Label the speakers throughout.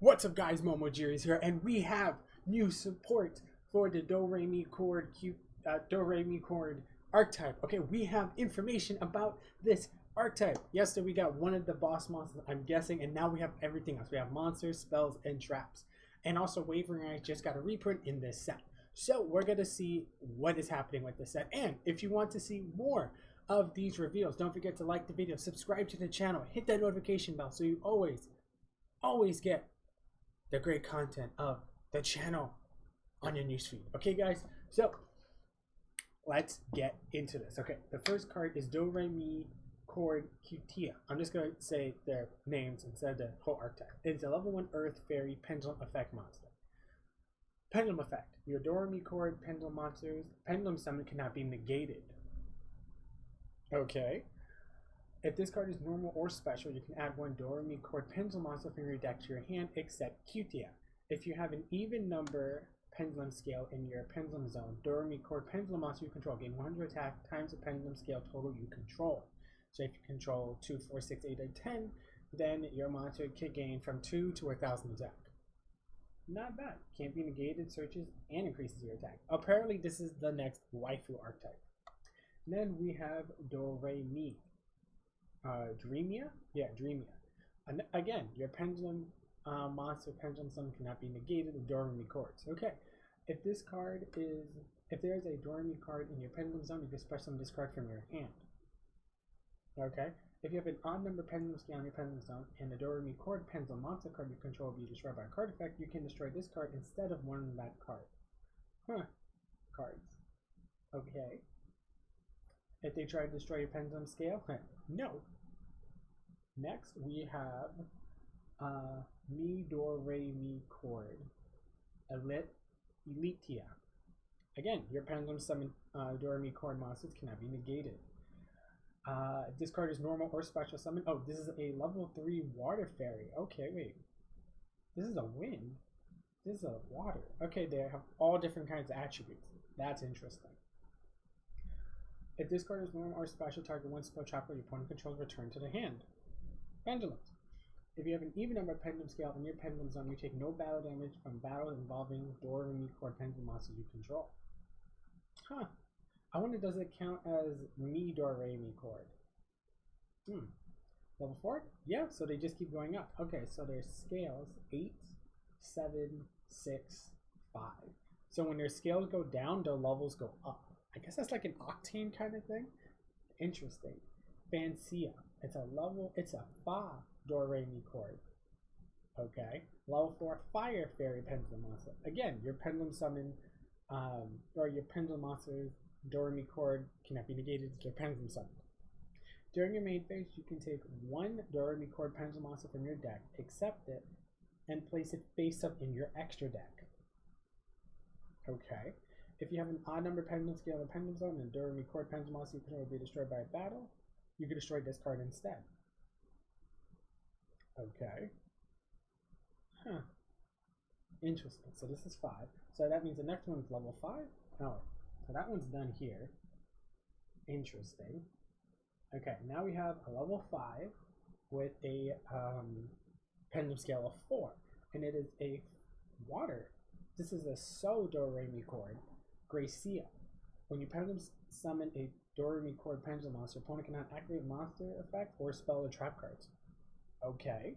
Speaker 1: What's up, guys? Momojiri is here, and we have new support for the Doremichord archetype. Okay, we have information about this archetype. Yesterday we got one of the boss monsters, I'm guessing, and now we have everything else. We have monsters, spells, and traps. And also Wavering Eyes just got a reprint in this set. So we're going to see what is happening with this set. And if you want to see more of these reveals, don't forget to like the video, subscribe to the channel, hit that notification bell so you always get the great content of the channel on your newsfeed. Okay, guys, so let's get into this. Okay, the first card is Doremichord. I'm just going to say their names instead of the whole archetype. It's a level 1 Earth Fairy Pendulum Effect monster. Pendulum Effect. Your Doremichord Pendulum monsters, Pendulum Summon cannot be negated. Okay. If this card is normal or special, you can add one Doremichord Pendulum monster from your deck to your hand, except Cutia. If you have an even number pendulum scale in your pendulum zone, Doremichord Pendulum monster you control gain 100 attack times the pendulum scale total you control. So if you control 2, 4, 6, 8, or 10, then your monster can gain from 2 to 1,000 attack. Not bad. Can't be negated, searches, and increases your attack. Apparently, this is the next waifu archetype. Then we have Doremi. Dreamia? Yeah, Dreamia. And again, your pendulum monster pendulum summon cannot be negated with Doremichords. Okay. If there's a Doremichord in your pendulum zone, you can special summon this card from your hand. Okay. If you have an odd number pendulum scale in your pendulum zone and the Doremichord pendulum monster card you control will be destroyed by a card effect, you can destroy this card instead of one of that card. Cards. Okay. If they try to destroy your pendulum scale, no. Next, we have Doremichord Elitia. Again, your pendulum summon Doremichord monsters cannot be negated. This card is normal or special summon. Oh, this is a level 3 water fairy. Okay, wait. This is a wind. This is a water. Okay, they have all different kinds of attributes. That's interesting. If this card is normal or special, target one spell trap your opponent controls return to the hand. Pendulums. If you have an even number pendulum scale in your pendulum zone, you take no battle damage from battles involving Doremichord pendulum monsters you control. Huh. I wonder, does it count as Doremichord? Level 4? Yeah, so they just keep going up. Okay, so their scales 8, 7, 6, 5. So when their scales go down, their levels go up. I guess that's like an octane kind of thing. Interesting. Fancia. It's a Fa Doremichord. Okay. Level 4 Fire Fairy Pendulum Monster. Again, your pendulum summon or your pendulum monsters Doremichord cannot be negated to your pendulum summon. During your main phase, you can take one Doremichord pendulum monster from your deck, accept it, and place it face up in your extra deck. Okay. If you have an odd number pendulum scale in the pendulum zone and Doremichord pendulum monster you will be destroyed by a battle, you can destroy this card instead. Okay. Huh. Interesting. So this is 5. So that means the next one is level 5? Oh. So that one's done here. Interesting. Okay, now we have a level 5 with a pendulum scale of 4. And it is a water. This is a So Doremichord Gracia. When you pendulum summon a Doremichord pendulum monster, opponent cannot activate monster effect or spell or trap cards. Okay.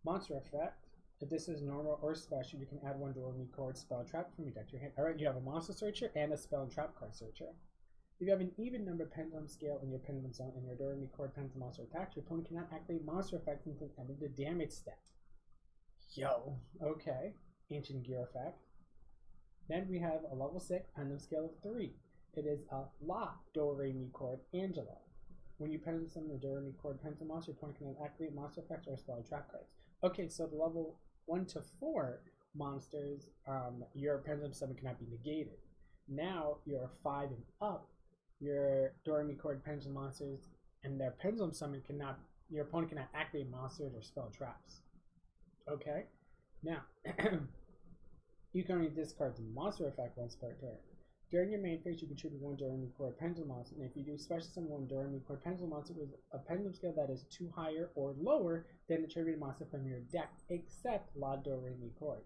Speaker 1: Monster effect. If this is normal or special, you can add one Doremichord spell trap from your deck to your hand. Alright, you have a monster searcher and a spell and trap card searcher. If you have an even number pendulum scale in your pendulum zone and your Doremichord pendulum monster attacks, your opponent cannot activate monster effects until the end of the damage step. Yo. Okay. Ancient Gear effect. Then we have a level 6 pendulum scale of 3. It is a La Doremichord Angela. When you pendulum summon the Doremichord pendulum monster, your opponent cannot activate monster effects or spell or trap cards. Okay, so the level 1 to 4 monsters, your pendulum summon cannot be negated. Now your 5 and up, your Doremichord pendulum monsters and their pendulum summon cannot, your opponent cannot activate monsters or spell traps. Okay, now you can only discard the monster effect once per turn. During your main phase, you contribute one Doremichord Pendulum Monster, and if you do special summon one Doremichord Pendulum Monster with a pendulum scale that is 2 higher or lower than the attributed monster from your deck, except La Doremichord.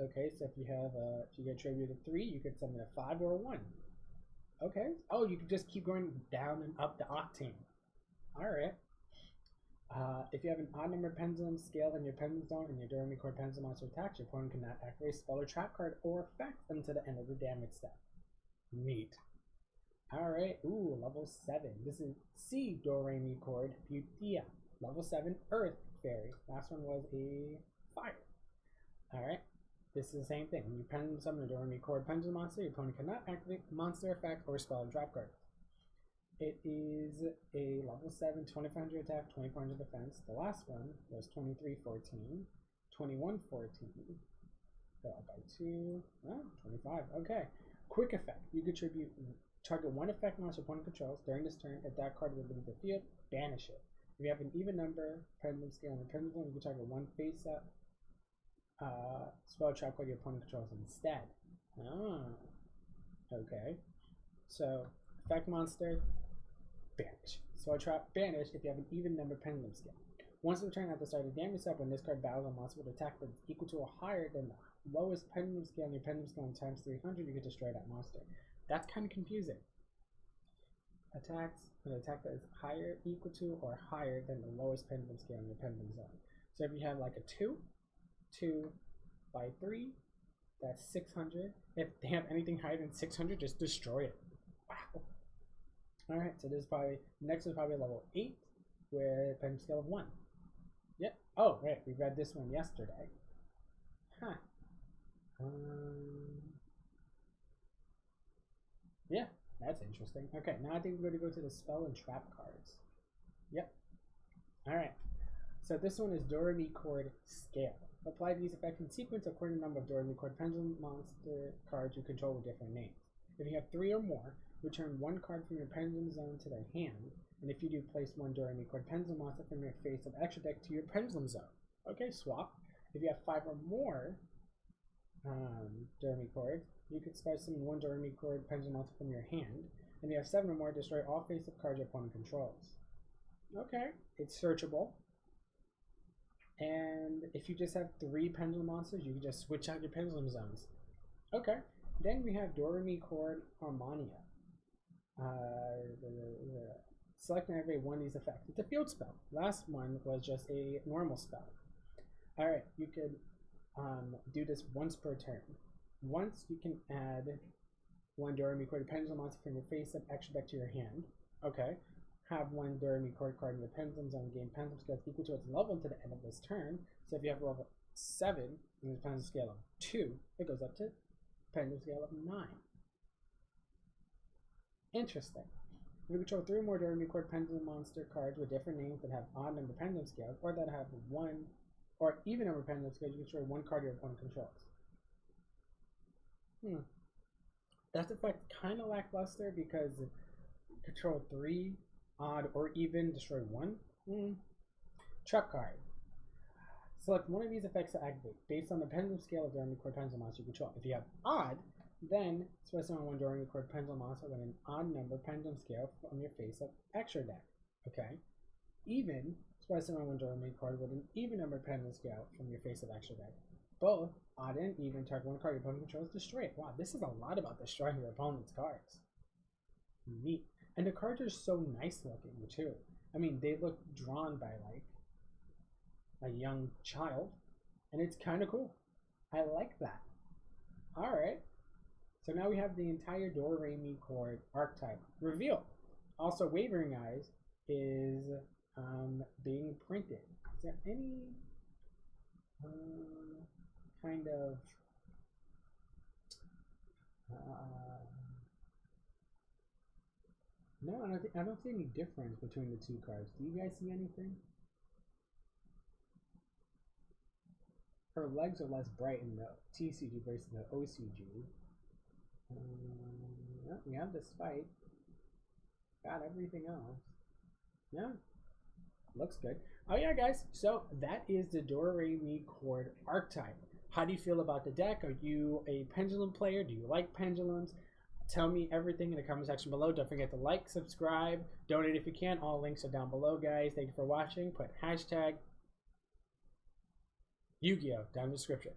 Speaker 1: Okay, so if you have if you get attributed 3, you could summon a 5 or a 1. Okay. Oh, you can just keep going down and up the octane. Alright. If you have an odd number pendulum scale in your pendulum zone and your Doremichord Pendulum Monster attacks, your opponent cannot activate a spell or trap card or effect until the end of the damage step. Neat. Alright, ooh, level 7. This is C Doremichord Butia. Level 7 Earth Fairy. Last one was a fire. Alright, this is the same thing. When you pendulum summon a Doremichord Pendulum Monster, your opponent cannot activate monster effect or spell or trap card. It is a level 7, 2500 attack, 2400 defense. The last one was 2314, 2114. Go up by 2, 25. Okay. Quick effect. You contribute, target one effect monster opponent controls. During this turn, if that card will leave the field, banish it. If you have an even number pendulum scale on the pendulum, you can target one face up spell trap card your opponent controls instead. Okay. So, effect monster, banish. Spell trap, banish if you have an even number pendulum scale. Once the turn at the start of the damage step, when this card battles a monster with attack that is equal to or higher than the lowest pendulum scale on your pendulum scale times 300, you can destroy that monster. That's kind of confusing. Attacks with an attack that is higher, equal to, or higher than the lowest pendulum scale in your pendulum zone. So if you have like a 2 by 3, that's 600. If they have anything higher than 600, just destroy it. Wow. Alright, so this is probably, next is probably level 8 with pendulum scale of 1. Yep. Oh, right, we read this one yesterday. Huh. Yeah, that's interesting. Okay, now I think we're going to go to the spell and trap cards. Yep. Alright. So this one is Doremichord Scale. Apply these effects in sequence according to the number of Doremichord Pendulum Monster cards you control with different names. If you have 3 or more, return 1 card from your Pendulum Zone to their hand, and if you do, place 1 Doremichord Pendulum Monster from your face of extra deck to your Pendulum Zone. Okay, swap. If you have 5 or more Doremichord, you could special summon 1 Doremichord Pendulum Monster from your hand, and if you have 7 or more, destroy all face-up cards your opponent controls. Okay, it's searchable. And if you just have 3 Pendulum Monsters, you can just switch out your Pendulum Zones. Okay, then we have Doremichord Harmonia. Select and activate one of these effects. It's a field spell. Last one was just a normal spell. Alright, you could do this once per turn. Once you can add 1 Doremichord Pendulum Monster from your face up extra deck to your hand. Okay. Have 1 Doremichord card in your Pendulum Zone, gain Pendulum scale equal to its level to the end of this turn. So if you have level 7 and the Pendulum scale of 2, it goes up to Pendulum scale of 9. Interesting. You control 3 or more Doremichord Pendulum Monster cards with different names that have odd number pendulum scales, or that have 1 or even number pendulum scales. You control 1 card your opponent controls. That effect kind of lackluster because control 3 odd or even, destroy 1. Trap card. Select one of these effects to activate based on the pendulum scale of Doremichord Pendulum Monster you control. If you have odd, then specify 1 Doremichord Pendulum Monster with an odd number pendulum scale from your face up extra deck. Okay. Even, specify 1 Doremichord with an even number pendulum scale from your face up extra deck. Both odd and even, target 1 card your opponent controls, destroy it. Wow, this is a lot about destroying your opponent's cards. Neat. And the cards are so nice looking too. I mean, they look drawn by like a young child, and it's kind of cool. I like that. Alright. So now we have the entire Doremichord archetype revealed. Also, Wavering Eyes is being printed. Is there any kind of no, I don't see any difference between the 2 cards. Do you guys see anything? Her legs are less bright in the TCG versus the OCG. We have the spike. Got everything else. Yeah, looks good. Oh yeah, guys. So that is the Doremichord archetype. How do you feel about the deck? Are you a pendulum player? Do you like pendulums? Tell me everything in the comment section below. Don't forget to like, subscribe, donate if you can. All links are down below, guys. Thank you for watching. Put hashtag Yu-Gi-Oh down in the description.